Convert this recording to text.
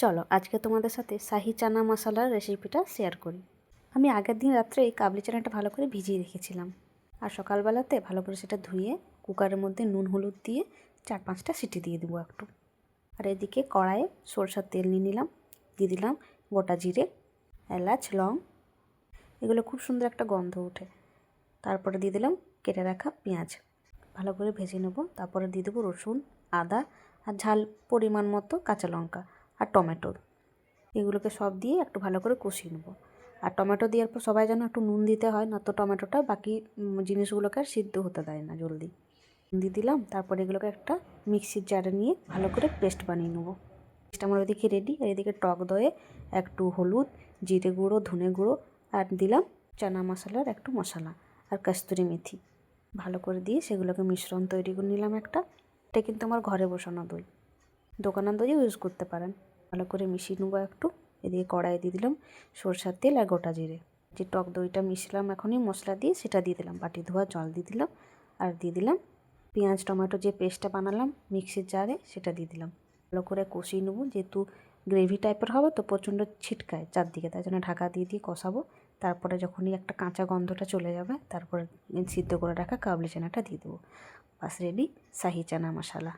চলো আজকে তোমাদের সাথে শাহি চানা মশলার রেসিপিটা শেয়ার করি। আমি আগের দিন রাত্রে এই কাবলি চানাটা ভালো করে ভিজিয়ে রেখেছিলাম, আর সকালবেলাতে ভালো করে সেটা ধুয়ে কুকারের মধ্যে নুন হলুদ দিয়ে 4-5টা সিটি দিয়ে দেবো একটু। আর এদিকে কড়াইয়ে সরষের তেল নিয়ে নিলাম, দিয়ে দিলাম গোটা জিরে, এলাচ, লং, এগুলো খুব সুন্দর একটা গন্ধ ওঠে। তারপরে দিয়ে দিলাম কেটে রাখা পেঁয়াজ, ভালো করে ভেজে নেব। তারপরে দিয়ে দেবো রসুন, আদা আর ঝাল পরিমাণ মতো কাঁচা লঙ্কা আর টমেটো, এগুলোকে সব দিয়ে একটু ভালো করে কষিয়ে নেব। আর টমেটো দেওয়ার পর সবাই যেন একটু নুন দিতে হয়, না তো টমেটোটা বাকি জিনিসগুলোকে আর সিদ্ধ হতে দেয় না জলদি। দিয়ে দিলাম, তারপরে এগুলোকে একটা মিক্সির জারে নিয়ে ভালো করে পেস্ট বানিয়ে নেব। পেস্ট আমার ওইদিকে রেডি। আর এদিকে টক দয়ে একটু হলুদ, জিরে গুঁড়ো, ধনে গুঁড়ো আর দিলাম চানা মশলার একটু মশলা আর কস্তুরি মেথি, ভালো করে দিয়ে সেগুলোকে মিশ্রণ তৈরি করে নিলাম একটা। এটা কিন্তু আমার ঘরে বসানো দই, দোকানের দইও ইউজ করতে পারেন। ভালো করে মিশিয়ে নেবো একটু। এদিকে কড়াইয়ে দিয়ে দিলাম সরষের তেল আর গোটা জিরে, যে টক দইটা মিশলাম এখনই মশলা দিয়ে সেটা দিয়ে দিলাম, বাটি ধোয়া জল দিয়ে দিলাম। আর দিয়ে দিলাম পেঁয়াজ টমেটো যে পেস্টটা বানালাম মিক্সির জারে, সেটা দিয়ে দিলাম। ভালো করে কষিয়ে নেবো, যেহেতু গ্রেভি টাইপের হবে তো প্রচণ্ড ছিটকায় চারদিকে, তাই জন্য ঢাকা দিয়ে দিয়ে কষাবো। তারপরে যখনই একটা কাঁচা গন্ধটা চলে যাবে, তারপরে সিদ্ধ করে রাখা কাবলি চানাটা দিয়ে দেবো। বাস রেডি শাহি চানা মশলা।